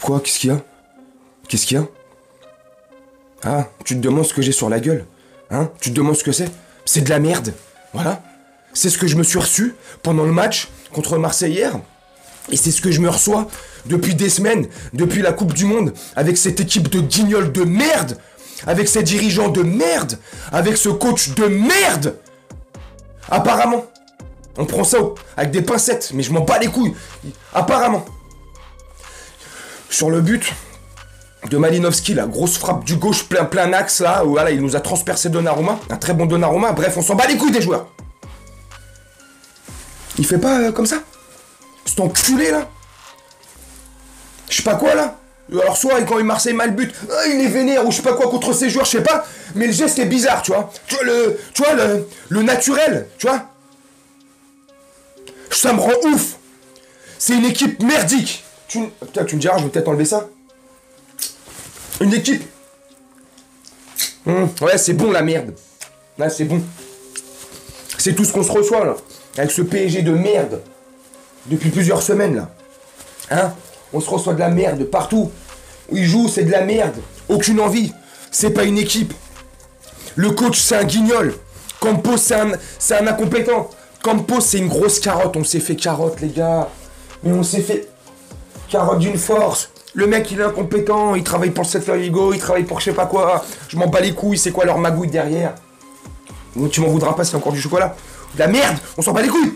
Quoi? Qu'est-ce qu'il y a? Qu'est-ce qu'il y a? Ah, tu te demandes ce que j'ai sur la gueule? Hein? Tu te demandes ce que c'est? C'est de la merde. Voilà. C'est ce que je me suis reçu pendant le match contre Marseille hier. Et c'est ce que je me reçois depuis des semaines, depuis la Coupe du Monde, avec cette équipe de guignols de merde, avec ces dirigeants de merde, avec ce coach de merde. Apparemment. On prend ça avec des pincettes, mais je m'en bats les couilles. Apparemment. Sur le but de Malinowski, la grosse frappe du gauche plein axe, là, où voilà, il nous a transpercé Donnarumma, un très bon Donnarumma, bref, on s'en bat les couilles des joueurs. Il fait pas comme ça? Cet enculé, là? Je sais pas quoi, là? Alors soit, quand il Marseille mal but, il est vénère, ou je sais pas quoi, contre ses joueurs, je sais pas, mais le geste est bizarre, tu vois. Tu vois, le naturel, tu vois. Ça me rend ouf. C'est une équipe merdique. Putain, tu me diras, je vais peut-être enlever ça. Une équipe. Ouais, c'est bon la merde. Là, c'est bon. C'est tout ce qu'on se reçoit là. Avec ce PSG de merde. Depuis plusieurs semaines là. Hein? On se reçoit de la merde partout. Où ils jouent, c'est de la merde. Aucune envie. C'est pas une équipe. Le coach, c'est un guignol. Campos, c'est un incompétent. Campos, c'est une grosse carotte. On s'est fait carotte, les gars. Mais on s'est fait carotte d'une force. Le mec, il est incompétent. Il travaille pour le Celta Vigo. Il travaille pour je sais pas quoi. Je m'en bats les couilles. C'est quoi leur magouille derrière? Donc, tu m'en voudras pas, c'est encore du chocolat. De la merde. On s'en bat les couilles.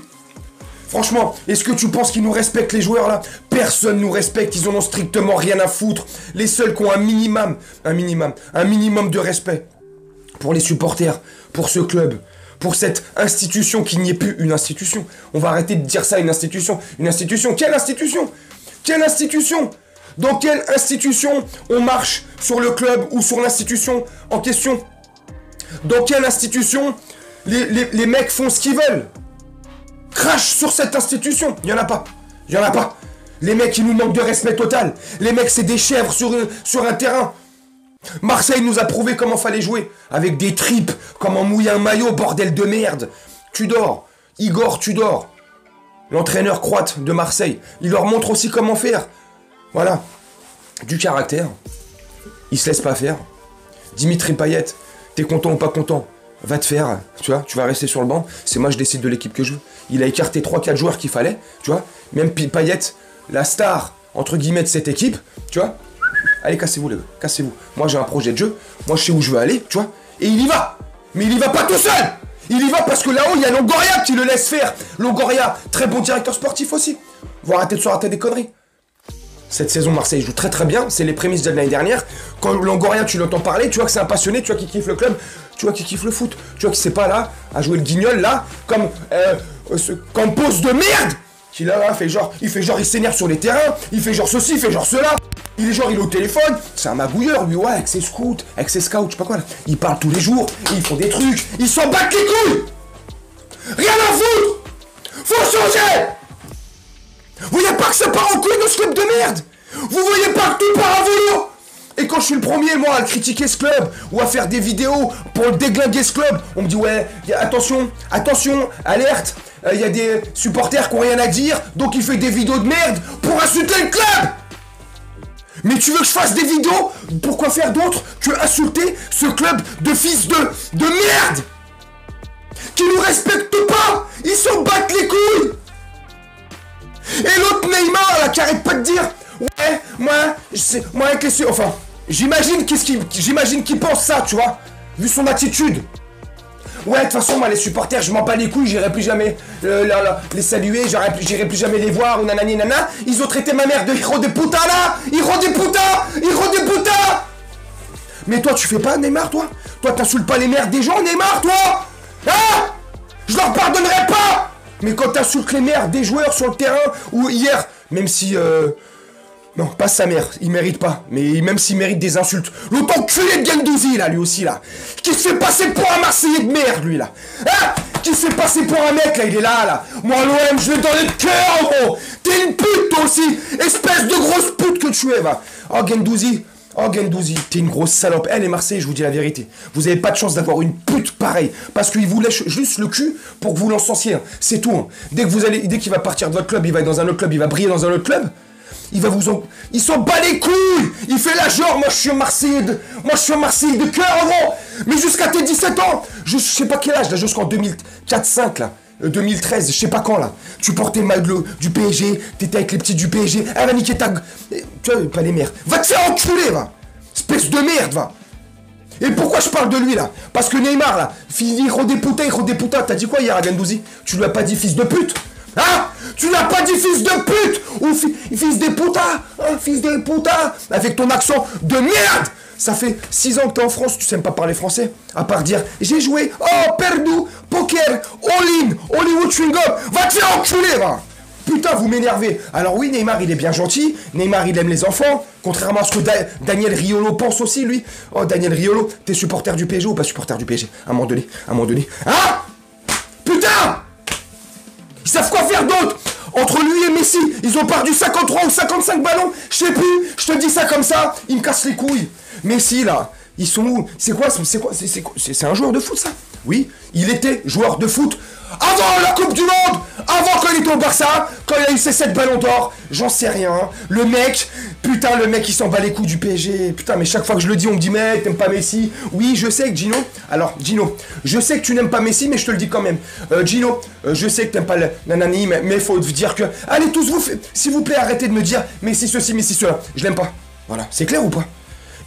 Franchement, est-ce que tu penses qu'ils nous respectent, les joueurs, là? Personne nous respecte. Ils en ont strictement rien à foutre. Les seuls qui ont un minimum de respect pour les supporters, pour ce club, pour cette institution qui n'y est plus une institution. On va arrêter de dire ça, une institution. Une institution. Quelle institution? Quelle institution? Dans quelle institution on marche sur le club ou sur l'institution en question? Dans quelle institution les mecs font ce qu'ils veulent? Crache sur cette institution. Il y en a pas. Il y en a pas. Les mecs, ils nous manquent de respect total. Les mecs, c'est des chèvres sur un terrain. Marseille nous a prouvé comment fallait jouer. Avec des tripes, comment mouiller un maillot, bordel de merde. Tudor, Igor Tudor, l'entraîneur croate de Marseille. Il leur montre aussi comment faire. Voilà. Du caractère. Il se laisse pas faire. Dimitri Payet, t'es content ou pas content? Va te faire, tu vois, tu vas rester sur le banc. C'est moi, je décide de l'équipe que je veux. Il a écarté 3-4 joueurs qu'il fallait, tu vois. Même Payet, la star, entre guillemets, de cette équipe, tu vois. Allez, cassez-vous, les gars, cassez-vous. Moi, j'ai un projet de jeu. Moi, je sais où je veux aller, tu vois. Et il y va. Mais il y va pas tout seul. Il y va parce que là-haut, il y a Longoria qui le laisse faire. Longoria, très bon directeur sportif aussi. Vous arrêtez de se rater des conneries. Cette saison, Marseille joue très très bien. C'est les prémices de l'année dernière. Quand Longoria, tu l'entends parler, tu vois que c'est un passionné, tu vois qu'il kiffe le club, tu vois qu'il kiffe le foot, tu vois qu'il sait pas là à jouer le guignol là, comme ce Campos de merde qui là fait genre, il s'énerve sur les terrains, il fait genre ceci, il fait genre cela. Il est au téléphone, c'est un magouilleur lui, ouais, avec ses scouts, je sais pas quoi là. Il parle tous les jours, ils font des trucs, ils s'en battent les couilles. Rien à foutre. Faut changer. Vous voyez pas que ça part en couille dans ce club de merde? Vous voyez pas que tout part à volo? Et quand je suis le premier, moi, à critiquer ce club, ou à faire des vidéos pour déglinguer ce club, on me dit, ouais, attention, alerte, il y a des supporters qui ont rien à dire, donc il fait des vidéos de merde pour insulter le club. Mais tu veux que je fasse des vidéos? Pourquoi faire d'autre que insulter ce club de fils de merde qui nous respecte pas? Ils s'en battent les couilles. Et l'autre Neymar là qui arrête pas de dire, ouais, moi avec les enfin, j'imagine qu'il pense ça, tu vois, vu son attitude. Ouais, de toute façon, moi les supporters, je m'en bats les couilles, j'irai plus jamais les saluer, j'irai plus jamais les voir, ou nanani nana. Ils ont traité ma mère de héros de putain là, héros de putain. Mais toi, tu fais pas Neymar, toi? Toi, t'insultes pas les mères des gens, Neymar, toi? Hein? Je leur pardonnerai pas. Mais quand t'insultes les mères des joueurs sur le terrain, ou hier, même si... Non, pas sa mère, il mérite pas. Mais même s'il mérite des insultes. L'autre enculé de Guendouzi, là, lui aussi, là. Qui se fait passer pour un Marseillais de merde, lui, là. Hein? Qui se fait passer pour un mec, là, il est là. Moi, l'OM, je l'ai dans le cœur, gros. T'es une pute, toi aussi. Espèce de grosse pute que tu es, va. Oh, Guendouzi, t'es une grosse salope. Les Marseillais, je vous dis la vérité. Vous avez pas de chance d'avoir une pute pareille. Parce qu'il vous lèche juste le cul pour que vous l'encensiez. C'est tout. Hein. Dès qu'il va partir de votre club, il va être dans un autre club, il va briller dans un autre club. Il va vous en... Il s'en bat les couilles. Il fait la genre, moi je suis un Marseillais de cœur, gros. Mais jusqu'à tes 17 ans, je sais pas quel âge, là, jusqu'en 2004-5, là. 2013, je sais pas quand, là. Tu portais le maillot du PSG, t'étais avec les petits du PSG. Elle va niquer ta... Tu vois, pas les mères. Va te faire enculer, va. Espèce de merde, va. Et pourquoi je parle de lui, là? Parce que Neymar, là, hijo de puta, t'as dit quoi hier à Gendouzi? Tu lui as pas dit fils de pute? Hein? Tu n'as pas dit fils de pute? Ou fils de puta? Hein, fils de puta? Avec ton accent de merde! Ça fait 6 ans que t'es en France, tu sais même pas parler français. À part dire, j'ai joué, oh, perdu, poker, all-in, Hollywood chewing gum. Va te faire enculer, va! Putain, vous m'énervez. Alors oui, Neymar, il est bien gentil. Neymar, il aime les enfants. Contrairement à ce que Daniel Riolo pense aussi, lui. Oh, Daniel Riolo, t'es supporter du PSG ou pas supporter du PSG? À un moment donné. Hein? Putain! Ils savent quoi faire d'autre? Entre lui et Messi, ils ont perdu 53 ou 55 ballons. Je sais plus. Je te dis ça comme ça. Ils me cassent les couilles. Messi, là, ils sont où? C'est quoi? C'est un joueur de foot, ça? Oui, il était joueur de foot avant la Coupe du Monde, avant qu'il était au Barça, quand il a eu ses 7 ballons d'or, j'en sais rien. Le mec, putain, il s'en bat les couilles du PSG. Putain, mais chaque fois que je le dis, on me dit, mec, t'aimes pas Messi? Oui, je sais que Gino, alors, Gino, je sais que tu n'aimes pas Messi, mais je te le dis quand même. Gino, je sais que t'aimes pas le nanani, mais il faut dire que... Allez, tous vous, s'il vous plaît, arrêtez de me dire, Messi ceci, Messi cela. Je l'aime pas. Voilà, c'est clair ou pas?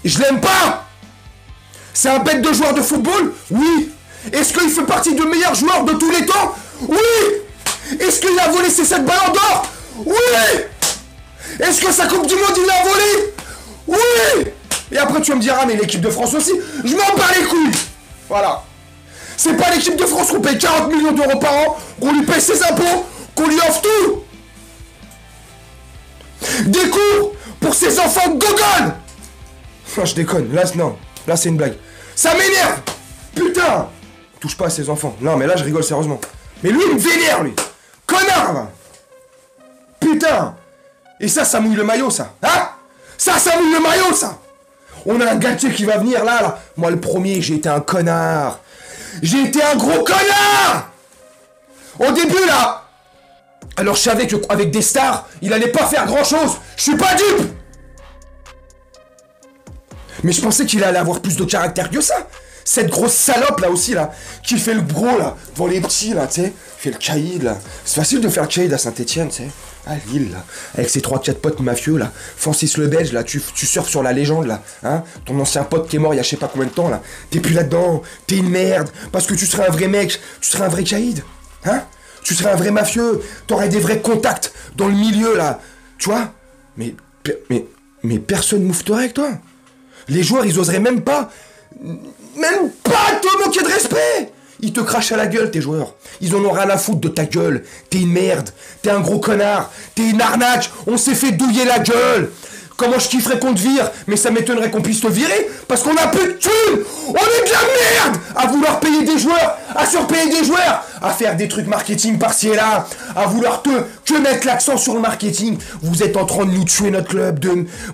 Je l'aime pas! C'est un bête de joueur de football? Oui. Est-ce qu'il fait partie des meilleurs joueurs de tous les temps? Oui. Est-ce qu'il a volé ses 7 ballons d'or? Oui. Est-ce que sa Coupe du Monde, il l'a volé? Oui. Et après, tu vas me dire, ah, mais l'équipe de France aussi. Je m'en bats les couilles. Voilà. C'est pas l'équipe de France qu'on paye 40 millions d'euros par an, qu'on lui paye ses impôts, qu'on lui offre tout. Des cours pour ses enfants de gogol. Non, je déconne. Là, non. Là, c'est une blague. Ça m'énerve. Putain. Touche pas à ses enfants. Non, mais là, je rigole sérieusement. Mais lui, il me vénère, lui. Connard, va. Putain. Et ça mouille le maillot, ça. Hein? Ça mouille le maillot, ça. On a un Galtier qui va venir, là. Moi, le premier, j'ai été un connard. J'ai été un gros connard. Au début, là. Alors, je savais qu'avec des stars, il allait pas faire grand-chose. Je suis pas dupe. Mais je pensais qu'il allait avoir plus de caractère que ça. Cette grosse salope là aussi là, qui fait le gros là, devant les petits là, tu sais, fait le caïd là. C'est facile de faire le caïd à Saint-Etienne, tu sais, à Lille là, avec ses 3-4 potes mafieux là. Francis le Belge là, tu surfes sur la légende là, hein. Ton ancien pote qui est mort il y a je sais pas combien de temps là, t'es plus là-dedans, t'es une merde, parce que tu serais un vrai mec, tu serais un vrai caïd, hein. Tu serais un vrai mafieux, t'aurais des vrais contacts dans le milieu là, tu vois. Mais personne moufterait avec toi. Les joueurs ils oseraient même pas te moquer de respect. Ils te crachent à la gueule, tes joueurs. Ils en ont rien à foutre de ta gueule. T'es une merde. T'es un gros connard. T'es une arnaque. On s'est fait douiller la gueule. Comment je kifferais qu'on te vire? Mais ça m'étonnerait qu'on puisse te virer. Parce qu'on a plus de thunes. On est de la merde. À vouloir payer des joueurs. À surpayer des joueurs. À faire des trucs marketing par-ci et là. À vouloir que mettre l'accent sur le marketing. Vous êtes en train de nous tuer notre club.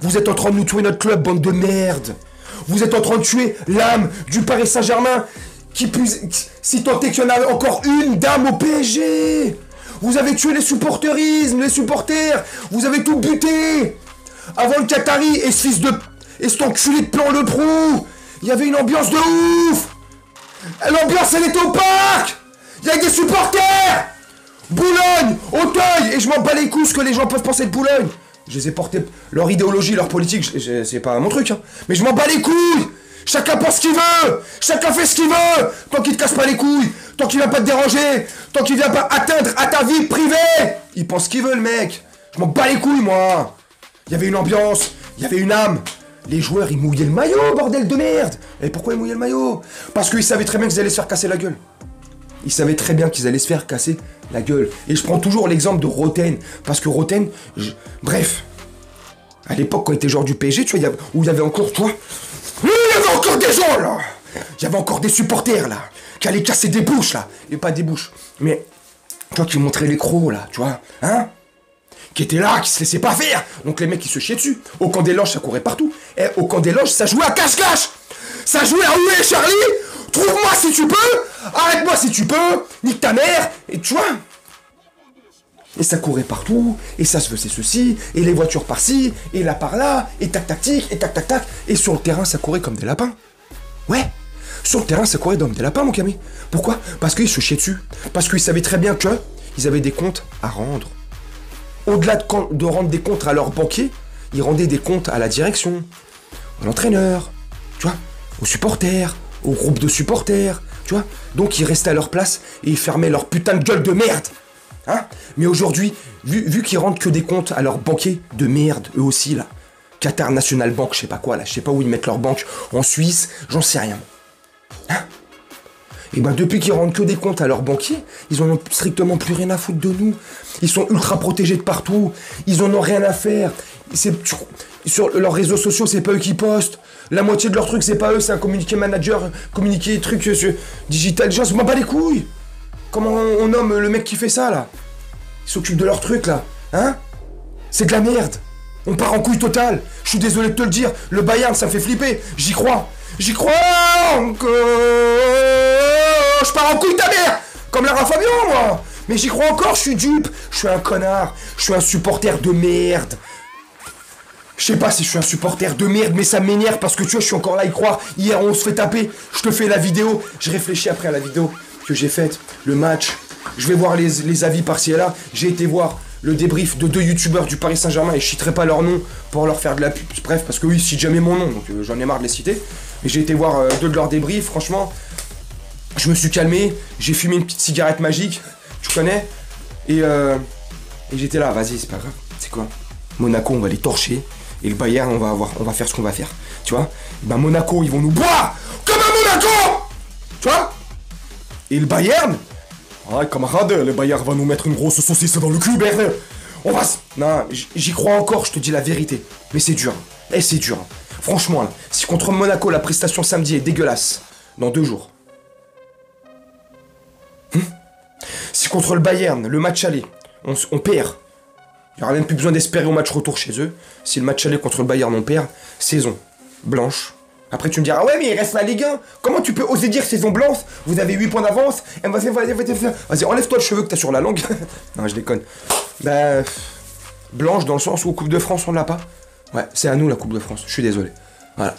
Vous êtes en train de nous tuer notre club, bande de merde. Vous êtes en train de tuer l'âme du Paris Saint-Germain, qui plus, si tant est qu'il y en a encore une dame au PSG. Vous avez tué les supporterismes, les supporters. Vous avez tout buté. Avant le Qatari et ce fils de... Et cet enculé de Plan Le Prou. Il y avait une ambiance de ouf. L'ambiance, elle était au parc. Il y avait des supporters. Boulogne, Auteuil. Et je m'en bats les couilles ce que les gens peuvent penser de Boulogne. Je les ai portés, leur idéologie, leur politique, c'est pas mon truc, hein. Mais je m'en bats les couilles. Chacun pense ce qu'il veut. Chacun fait ce qu'il veut. Tant qu'il te casse pas les couilles. Tant qu'il vient pas te déranger. Tant qu'il vient pas atteindre à ta vie privée. Il pense ce qu'il veut, le mec. Je m'en bats les couilles, moi. Il y avait une ambiance. Il y avait une âme. Les joueurs, ils mouillaient le maillot, bordel de merde. Et pourquoi ils mouillaient le maillot? Parce qu'ils savaient très bien qu'ils allaient se faire casser la gueule. Ils savaient très bien qu'ils allaient se faire casser la gueule. Et je prends toujours l'exemple de Roten. Parce que Roten, bref. À l'époque, quand il était joueur du PSG, tu vois, où il y avait encore, toi. Il y avait encore des gens, là. Il y avait encore des supporters, là. Qui allaient casser des bouches, là. Et pas des bouches. Mais, toi qui montraient les crocs, là, tu vois. Hein? Qui étaient là, qui se laissaient pas faire. Donc les mecs, ils se chiaient dessus. Au camp des loges, ça courait partout. Et au camp des loges, ça jouait à cache-cache. Ça jouait à où est Charlie? Trouve-moi si tu peux. Arrête-moi si tu peux. Nique ta mère. Et tu vois. et ça courait partout, et ça se faisait ceci, et les voitures par-ci, et là par-là, et tac-tac-tic, et tac-tac-tac, et sur le terrain, ça courait comme des lapins. Ouais, sur le terrain, ça courait comme des lapins, mon Camille. Pourquoi? Parce qu'ils se chiaient dessus. Parce qu'ils savaient très bien que ils avaient des comptes à rendre. Au-delà de rendre des comptes à leurs banquiers, ils rendaient des comptes à la direction, à l'entraîneur, tu vois, aux supporters, au groupe de supporters, tu vois. Donc ils restaient à leur place et ils fermaient leur putain de gueule de merde. Hein? Mais aujourd'hui, vu qu'ils rendent que des comptes à leurs banquiers de merde, eux aussi, là, Qatar National Bank, je sais pas quoi, là, je sais pas où ils mettent leur banque, en Suisse, j'en sais rien. Hein? Et ben depuis qu'ils rendent que des comptes à leurs banquiers, ils en ont strictement plus rien à foutre de nous. Ils sont ultra protégés de partout, ils en ont rien à faire. Sur leurs réseaux sociaux, c'est pas eux qui postent. La moitié de leurs trucs, c'est pas eux, c'est un communiqué manager, communiqué truc digital. Je m'en bats les couilles. Comment on nomme le mec qui fait ça, là? Il s'occupe de leurs trucs, là. Hein? C'est de la merde. On part en couille totale. Je suis désolé de te le dire. Le Bayern, ça me fait flipper. J'y crois. J'y crois encore. Je pars en couille ta mère. Comme Lara Fabian, moi. Mais j'y crois encore, je suis dupe. Je suis un connard. Je suis un supporter de merde. Je sais pas si je suis un supporter de merde, mais ça m'énerve parce que tu vois, je suis encore là à y croire. Hier, on se fait taper. Je te fais la vidéo. Je réfléchis après à la vidéo que j'ai faite. Le match. Je vais voir les avis par-ci et là. J'ai été voir le débrief de 2 youtubeurs du Paris Saint-Germain et je citerai pas leur nom pour leur faire de la pub. Bref, parce que oui, ils citent jamais mon nom, donc j'en ai marre de les citer. Et j'ai été voir 2 de leurs débriefs. Franchement, je me suis calmé. J'ai fumé une petite cigarette magique. Tu connais? Et j'étais là. Vas-y, c'est pas grave. C'est quoi? Monaco, on va les torcher. Et le Bayern, on va faire ce qu'on va faire. Tu vois? Ben Monaco, ils vont nous boire comme à Monaco. Tu vois? Et le Bayern, ouais, camarade, le Bayern va nous mettre une grosse saucisse dans le cul, merde. On va... Non, j'y crois encore, je te dis la vérité. Mais c'est dur. Et c'est dur. Franchement, là, si contre Monaco, la prestation samedi est dégueulasse, dans 2 jours. Si contre le Bayern, le match aller, on perd, il n'y aura même plus besoin d'espérer au match retour chez eux. Si le match aller contre le Bayern, on perd, saison blanche. Après tu me diras, ah ouais mais il reste la Ligue 1. Comment tu peux oser dire saison blanche? Vous avez 8 points d'avance. Vas-y, enlève-toi le cheveu que t'as sur la langue. Non, je déconne. Bah, blanche dans le sens où Coupe de France on l'a pas. Ouais, c'est à nous la Coupe de France, je suis désolé. Voilà.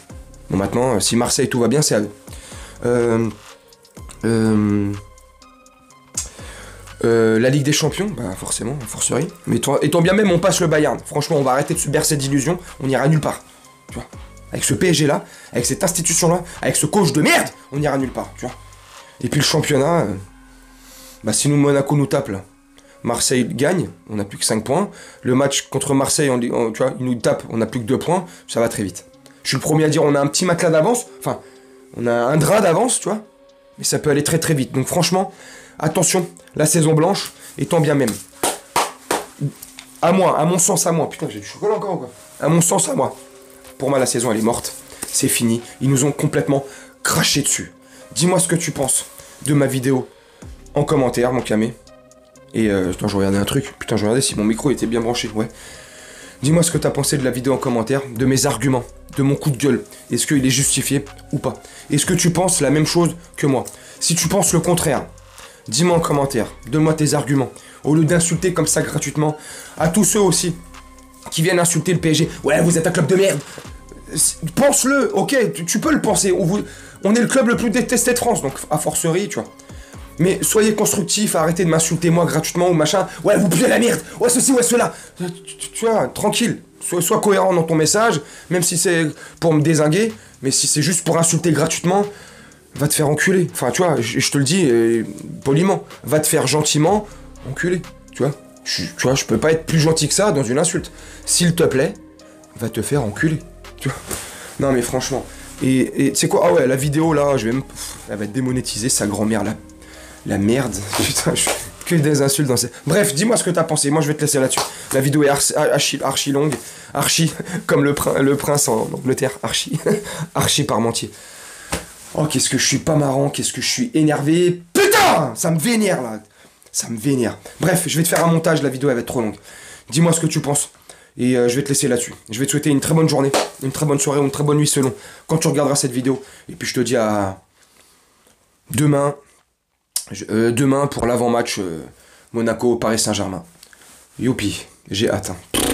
Bon maintenant, si Marseille tout va bien, c'est à eux. La Ligue des Champions, bah forcément, forcerie. Mais étant bien même on passe le Bayern. Franchement, on va arrêter de se bercer d'illusions, on ira nulle part. Tu vois? Avec ce PSG là, avec cette institution là, avec ce coach de merde, on n'ira nulle part, tu vois. Et puis le championnat, bah si nous Monaco nous tape là, Marseille gagne, on n'a plus que 5 points. Le match contre Marseille, tu vois, il nous tape, on n'a plus que 2 points, ça va très vite. Je suis le premier à dire, on a un petit matelas d'avance, enfin, on a un drap d'avance, tu vois. Mais ça peut aller très très vite. Donc franchement, attention, la saison blanche, étant bien même. À mon sens à moi, putain j'ai du chocolat encore ou quoi? À mon sens à moi. Pour moi, la saison, elle est morte. C'est fini. Ils nous ont complètement craché dessus. Dis-moi ce que tu penses de ma vidéo en commentaire, mon camé. Et, attends, je regardais un truc. Putain, je regardais si mon micro était bien branché. Ouais. Dis-moi ce que t'as pensé de la vidéo en commentaire, de mes arguments, de mon coup de gueule. Est-ce qu'il est justifié ou pas? Est-ce que tu penses la même chose que moi? Si tu penses le contraire, dis-moi en commentaire. Donne-moi tes arguments. Au lieu d'insulter comme ça gratuitement, à tous ceux aussi qui viennent insulter le PSG. Ouais, vous êtes un club de merde. Pense-le, ok, tu peux le penser. On est le club le plus détesté de France, donc à forcerie, tu vois. Mais soyez constructifs, arrêtez de m'insulter moi gratuitement ou machin. Ouais, vous puez la merde. Ouais, ceci, ouais, cela. Tu vois, tranquille. Sois cohérent dans ton message, même si c'est pour me dézinguer. Mais si c'est juste pour insulter gratuitement, va te faire enculer. Enfin, tu vois, je te le dis poliment. Va te faire gentiment enculer, tu vois. Tu vois, je peux pas être plus gentil que ça dans une insulte. S'il te plaît, va te faire enculer. Tu vois. Non mais franchement. Et tu sais quoi? Ah ouais, la vidéo là, elle va être démonétisée, sa grand-mère là. La merde. Putain, que des insultes dans ces... Bref, dis-moi ce que t'as pensé. Moi je vais te laisser là-dessus. La vidéo est archi longue. Archi, comme le prince en Angleterre. Archi. Archi parmentier. Oh, qu'est-ce que je suis pas marrant. Qu'est-ce que je suis énervé. Putain, ça me vénère là. Ça me vénère. Bref, je vais te faire un montage, la vidéo elle va être trop longue. Dis-moi ce que tu penses. Et je vais te laisser là-dessus. Je vais te souhaiter une très bonne journée, une très bonne soirée ou une très bonne nuit selon quand tu regarderas cette vidéo. Et puis je te dis à demain pour l'avant-match Monaco-Paris Saint-Germain. Youpi, j'ai hâte. Hein.